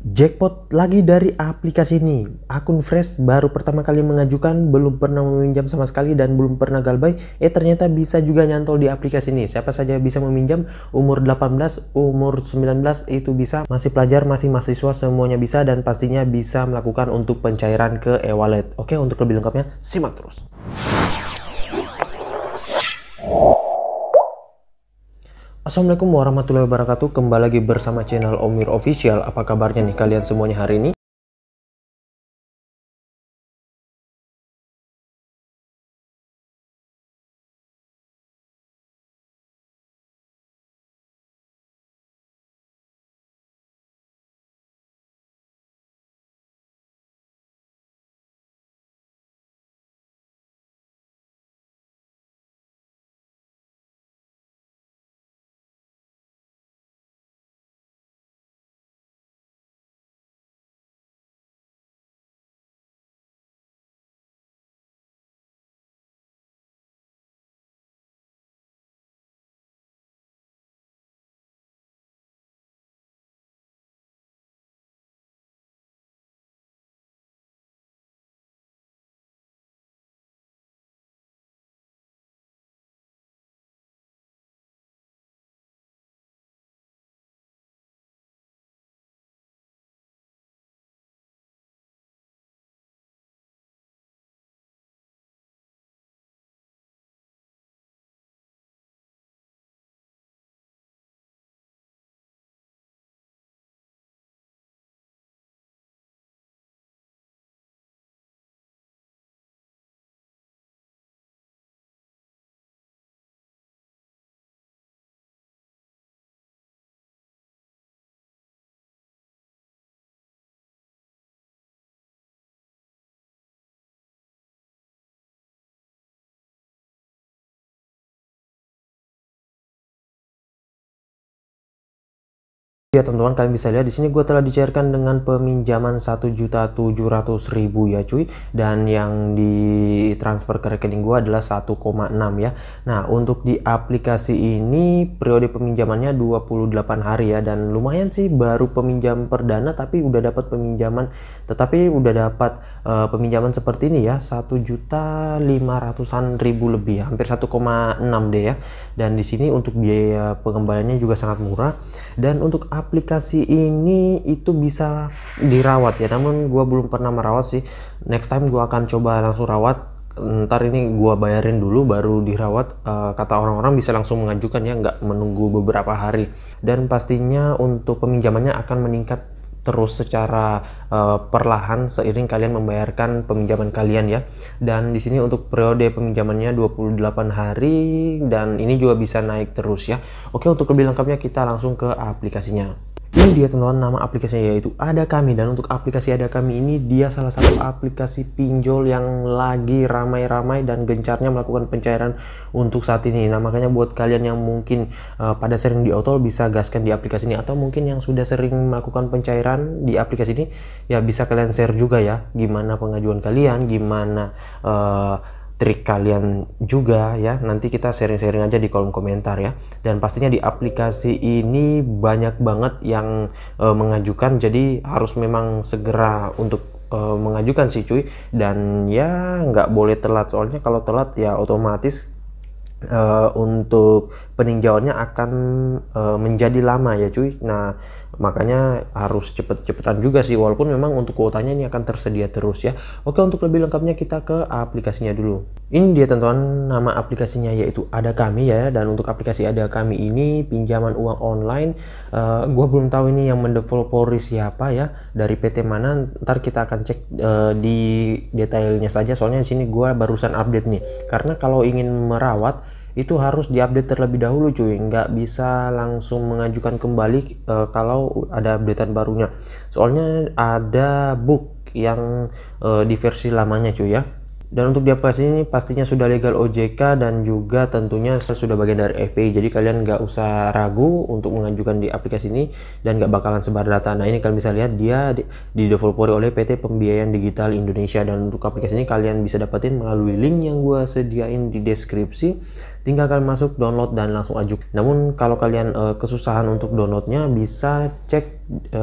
Jackpot lagi dari aplikasi ini. Akun Fresh baru pertama kali mengajukan, belum pernah meminjam sama sekali dan belum pernah galbay. Ternyata bisa juga nyantol di aplikasi ini. Siapa saja bisa meminjam, umur 18, umur 19 itu bisa. Masih pelajar, masih mahasiswa, semuanya bisa dan pastinya bisa melakukan untuk pencairan ke e-wallet. Oke, untuk lebih lengkapnya simak terus. Assalamualaikum warahmatullahi wabarakatuh. Kembali lagi bersama channel Omir Official. Apa kabarnya nih kalian semuanya hari ini? Ya teman-teman, kalian bisa lihat di sini gue telah dicairkan dengan peminjaman 1.700.000 ya cuy, dan yang ditransfer ke rekening gue adalah 1,6 ya. Nah, untuk di aplikasi ini periode peminjamannya 28 hari ya, dan lumayan sih, baru peminjam perdana tapi udah dapat peminjaman, tetapi udah dapat peminjaman seperti ini ya, 1.500.000 lebih ya, hampir 1,6 deh ya. Dan di sini untuk biaya pengembaliannya juga sangat murah, dan untuk aplikasi ini itu bisa dirawat ya, namun gua belum pernah merawat sih. Next time gua akan coba langsung rawat. Ntar ini gua bayarin dulu baru dirawat. Kata orang-orang bisa langsung mengajukan ya, nggak menunggu beberapa hari, dan pastinya untuk peminjamannya akan meningkat terus secara perlahan seiring kalian membayarkan peminjaman kalian ya. Dan di sini untuk periode peminjamannya 28 hari, dan ini juga bisa naik terus ya. Oke, untuk lebih lengkapnya kita langsung ke aplikasinya. Ini dia teman-teman, nama aplikasinya yaitu Ada Kami, dan untuk aplikasi Ada Kami ini dia salah satu aplikasi pinjol yang lagi ramai-ramai dan gencarnya melakukan pencairan untuk saat ini. Nah, makanya buat kalian yang mungkin pada sering di otol bisa gaskan di aplikasi ini, atau mungkin yang sudah sering melakukan pencairan di aplikasi ini ya bisa kalian share juga ya, gimana pengajuan kalian, gimana trik kalian juga ya. Nanti kita sharing-sharing aja di kolom komentar ya. Dan pastinya di aplikasi ini banyak banget yang mengajukan, jadi harus memang segera untuk mengajukan sih cuy. Dan ya nggak boleh telat, soalnya kalau telat ya otomatis untuk peninjauannya akan menjadi lama ya cuy. Nah, makanya harus cepet-cepetan juga sih, walaupun memang untuk kuotanya ini akan tersedia terus ya. Oke, untuk lebih lengkapnya kita ke aplikasinya dulu. Ini dia teman-teman, nama aplikasinya yaitu Ada Kami ya. Dan untuk aplikasi Ada Kami ini pinjaman uang online. Gua belum tahu ini yang mendeveloperi siapa ya, dari PT mana. Ntar kita akan cek di detailnya saja, soalnya di sini gua barusan update nih. Karena kalau ingin merawat itu harus diupdate terlebih dahulu cuy, nggak bisa langsung mengajukan kembali kalau ada updatean barunya, soalnya ada bug yang di versi lamanya cuy ya. Dan untuk di aplikasi ini pastinya sudah legal OJK dan juga tentunya sudah bagian dari FPI, jadi kalian nggak usah ragu untuk mengajukan di aplikasi ini dan nggak bakalan sebar data. Nah, ini kalian bisa lihat dia dideveloperi oleh PT Pembiayaan Digital Indonesia, dan untuk aplikasi ini kalian bisa dapetin melalui link yang gue sediain di deskripsi. tinggal kalian masuk download dan langsung ajukan. Namun kalau kalian kesusahan untuk downloadnya, bisa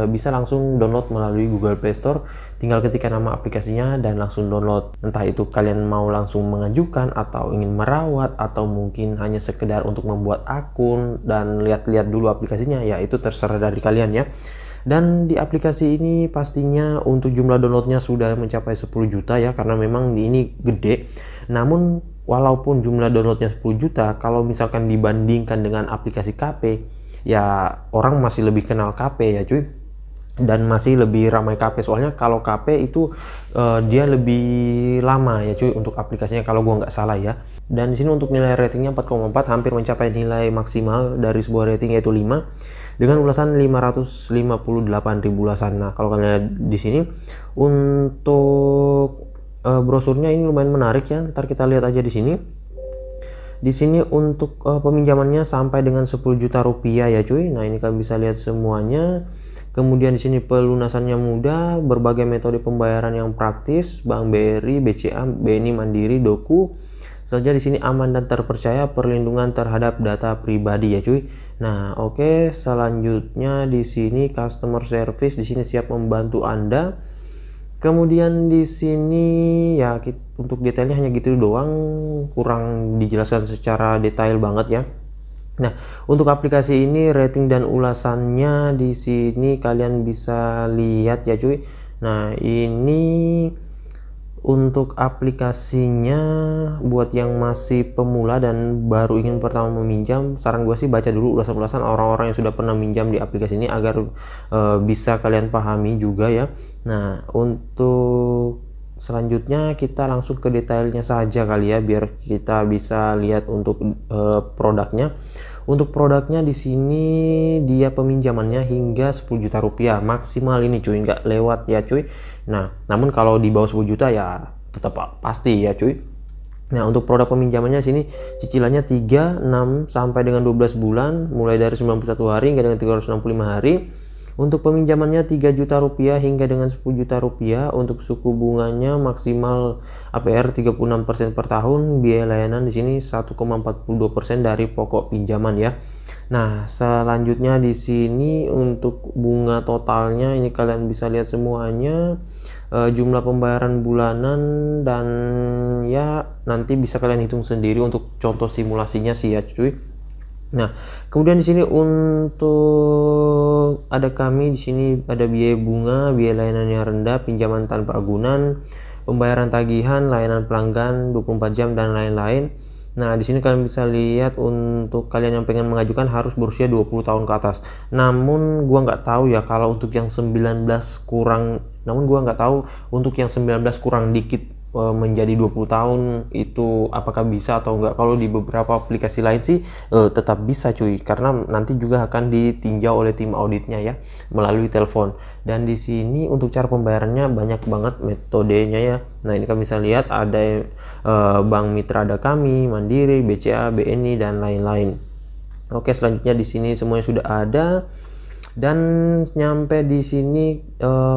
bisa langsung download melalui Google Play Store. Tinggal ketikkan nama aplikasinya dan langsung download. Entah itu kalian mau langsung mengajukan atau ingin merawat atau mungkin hanya sekedar untuk membuat akun dan lihat-lihat dulu aplikasinya, ya itu terserah dari kalian ya. Dan di aplikasi ini pastinya untuk jumlah downloadnya sudah mencapai 10 juta ya, karena memang ini gede. Namun walaupun jumlah downloadnya 10 juta, kalau misalkan dibandingkan dengan aplikasi KP, ya orang masih lebih kenal KP ya cuy, dan masih lebih ramai KP. Soalnya kalau KP itu dia lebih lama ya cuy untuk aplikasinya kalau gua nggak salah ya. Dan di sini untuk nilai ratingnya 4,4, hampir mencapai nilai maksimal dari sebuah rating yaitu 5 dengan ulasan 558.000 ulasan. Nah, kalau kalian lihat di sini untuk brosurnya ini lumayan menarik ya. Ntar kita lihat aja di sini. Di sini untuk peminjamannya sampai dengan 10 juta rupiah ya cuy. Nah, ini kalian bisa lihat semuanya. Kemudian di sini pelunasannya mudah, berbagai metode pembayaran yang praktis, Bank BRI, BCA, BNI Mandiri, Doku. Saja di sini aman dan terpercaya, perlindungan terhadap data pribadi ya cuy. Nah, oke, selanjutnya di sini customer service di sini siap membantu Anda. Kemudian di sini ya untuk detailnya hanya gitu doang, kurang dijelaskan secara detail banget ya. Nah, untuk aplikasi ini rating dan ulasannya di sini kalian bisa lihat ya cuy. Nah, ini untuk aplikasinya buat yang masih pemula dan baru ingin pertama meminjam, saran gue sih baca dulu ulasan-ulasan orang-orang yang sudah pernah minjam di aplikasi ini agar bisa kalian pahami juga ya. Nah, untuk selanjutnya kita langsung ke detailnya saja kali ya, biar kita bisa lihat untuk produknya. Untuk produknya di sini dia peminjamannya hingga 10 juta rupiah maksimal ini cuy, nggak lewat ya cuy. Nah, namun kalau di bawah 10 juta ya tetap pasti ya cuy. Nah, untuk produk peminjamannya sini cicilannya 3, 6 sampai dengan 12 bulan, mulai dari 91 hari hingga dengan 365 hari. Untuk peminjamannya 3 juta rupiah hingga dengan 10 juta rupiah. Untuk suku bunganya maksimal APR 36% per tahun. Biaya layanan di sini 1,42% dari pokok pinjaman ya. Nah, selanjutnya di sini untuk bunga totalnya ini kalian bisa lihat semuanya, jumlah pembayaran bulanan, dan ya nanti bisa kalian hitung sendiri untuk contoh simulasinya sih ya cuy. Nah, kemudian di sini untuk ada kami di sini ada biaya bunga, biaya layanan yang rendah, pinjaman tanpa agunan, pembayaran tagihan, layanan pelanggan 24 jam dan lain-lain. Nah, di sini kalian bisa lihat untuk kalian yang pengen mengajukan harus berusia 20 tahun ke atas. Namun gua nggak tahu ya kalau untuk yang 19 kurang, namun gua nggak tahu untuk yang 19 kurang dikit menjadi 20 tahun itu apakah bisa atau enggak. Kalau di beberapa aplikasi lain sih tetap bisa cuy, karena nanti juga akan ditinjau oleh tim auditnya ya melalui telepon. Dan di sini untuk cara pembayarannya banyak banget metodenya ya. Nah, ini kalian bisa lihat ada Bank Mitra ada kami, Mandiri, BCA, BNI dan lain-lain. Oke, selanjutnya di sini semuanya sudah ada. Dan nyampe di sini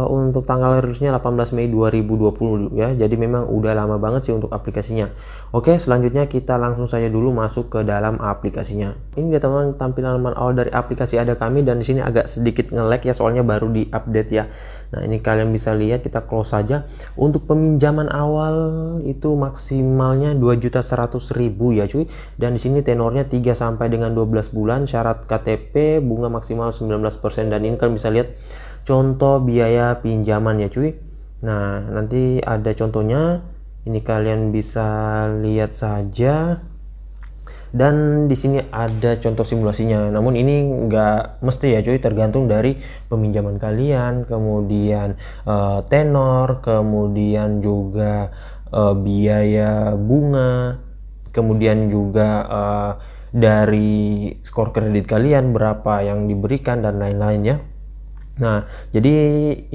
untuk tanggal rilisnya 18 Mei 2020 ya. Jadi memang udah lama banget sih untuk aplikasinya. Oke, selanjutnya kita langsung saja dulu masuk ke dalam aplikasinya. Ini dia teman tampilan awal dari aplikasi ada kami, dan di sini agak sedikit nge-lag ya soalnya baru di-update ya. Nah, ini kalian bisa lihat, kita close saja. Untuk peminjaman awal itu maksimalnya 2.100.000 ya cuy. Dan di sini tenornya 3 sampai dengan 12 bulan, syarat KTP, bunga maksimal 19%, dan ini kalian bisa lihat contoh biaya pinjaman ya cuy. Nah, nanti ada contohnya. Ini kalian bisa lihat saja. Dan di sini ada contoh simulasinya. Namun ini nggak mesti ya cuy, tergantung dari peminjaman kalian, kemudian tenor, kemudian juga biaya bunga, kemudian juga dari skor kredit kalian berapa yang diberikan dan lain-lain ya. Nah, jadi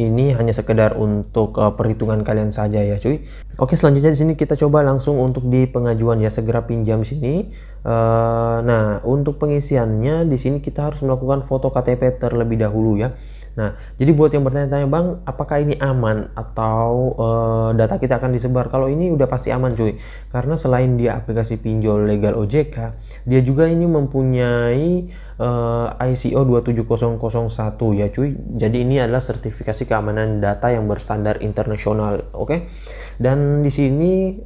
ini hanya sekedar untuk perhitungan kalian saja ya cuy. Oke, selanjutnya di sini kita coba langsung untuk di pengajuan ya, segera pinjam sini. Nah, untuk pengisiannya di sini kita harus melakukan foto KTP terlebih dahulu ya. Nah, jadi buat yang bertanya-tanya, Bang, apakah ini aman atau data kita akan disebar? Kalau ini udah pasti aman, cuy. Karena selain dia aplikasi pinjol legal OJK, dia juga ini mempunyai ISO 27001 ya, cuy. Jadi ini adalah sertifikasi keamanan data yang berstandar internasional, oke? Dan di sini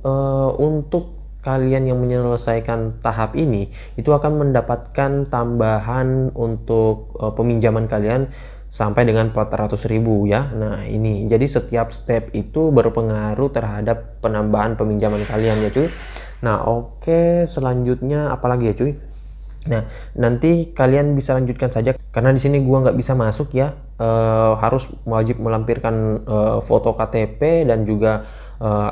untuk kalian yang menyelesaikan tahap ini itu akan mendapatkan tambahan untuk peminjaman kalian sampai dengan 400.000 ya. Nah, ini jadi setiap step itu berpengaruh terhadap penambahan peminjaman kalian ya, cuy. Nah, oke, selanjutnya apalagi ya, cuy? Nah, nanti kalian bisa lanjutkan saja karena di sini gua nggak bisa masuk ya. Harus wajib melampirkan foto KTP dan juga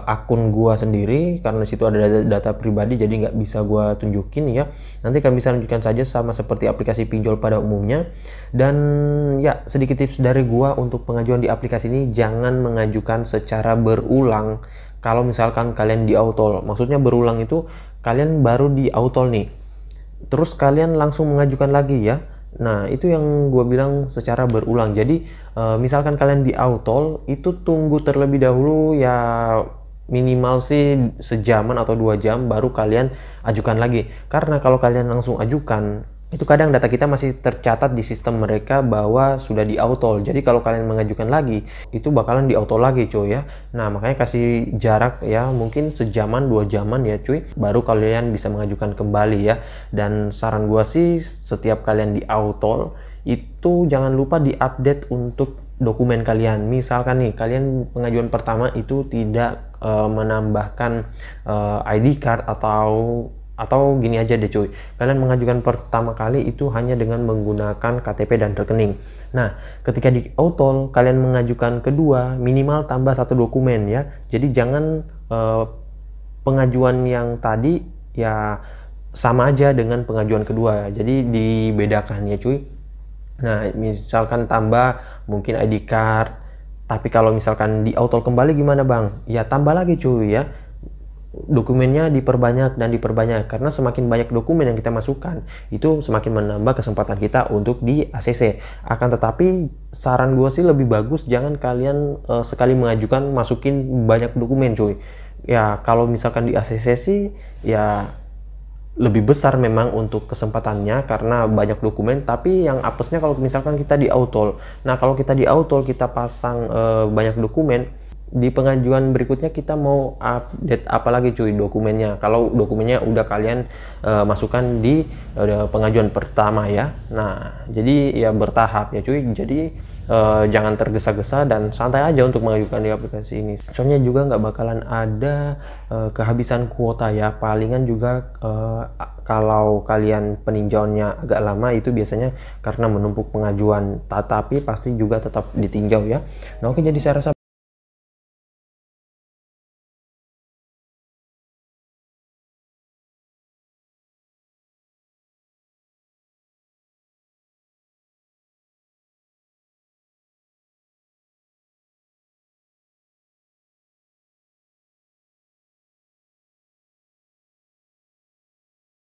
akun gua sendiri karena situ ada data pribadi, jadi nggak bisa gua tunjukin ya. Nanti kalian bisa lanjutkan saja sama seperti aplikasi pinjol pada umumnya. Dan ya, sedikit tips dari gua untuk pengajuan di aplikasi ini, jangan mengajukan secara berulang. Kalau misalkan kalian di autol, maksudnya berulang itu kalian baru di autol nih, terus kalian langsung mengajukan lagi ya. Nah, itu yang gue bilang secara berulang. Jadi misalkan kalian di autol itu tunggu terlebih dahulu ya, minimal sih sejaman atau 2 jam baru kalian ajukan lagi. Karena kalau kalian langsung ajukan itu kadang data kita masih tercatat di sistem mereka bahwa sudah di autol. Jadi kalau kalian mengajukan lagi itu bakalan di autol lagi, cuy ya. Nah, makanya kasih jarak ya, mungkin sejaman 2 jaman ya, cuy, baru kalian bisa mengajukan kembali ya. Dan saran gua sih, setiap kalian di autol itu jangan lupa diupdate untuk dokumen kalian. Misalkan nih kalian pengajuan pertama itu tidak menambahkan ID card atau gini aja deh, cuy, kalian mengajukan pertama kali itu hanya dengan menggunakan KTP dan rekening. Nah, ketika di autol kalian mengajukan kedua, minimal tambah 1 dokumen ya. Jadi jangan pengajuan yang tadi ya sama aja dengan pengajuan kedua, jadi dibedakan ya, cuy. Nah, misalkan tambah mungkin ID card, tapi kalau misalkan di autol kembali gimana, Bang? Ya tambah lagi, cuy ya, dokumennya diperbanyak dan diperbanyak, karena semakin banyak dokumen yang kita masukkan itu semakin menambah kesempatan kita untuk di ACC. Akan tetapi saran gue sih lebih bagus jangan kalian sekali mengajukan masukin banyak dokumen, cuy ya. Kalau misalkan di ACC sih ya lebih besar memang untuk kesempatannya karena banyak dokumen, tapi yang apesnya kalau misalkan kita di autol. Nah, kalau kita di autol kita pasang banyak dokumen, di pengajuan berikutnya kita mau update apalagi, cuy, dokumennya. Kalau dokumennya udah kalian masukkan di pengajuan pertama ya. Nah, jadi ya bertahap ya, cuy. Jadi jangan tergesa-gesa dan santai aja untuk mengajukan di aplikasi ini. Soalnya juga nggak bakalan ada kehabisan kuota ya. Palingan juga kalau kalian peninjauannya agak lama itu biasanya karena menumpuk pengajuan, tetapi pasti juga tetap ditinjau ya. Nah, oke, jadi saya rasa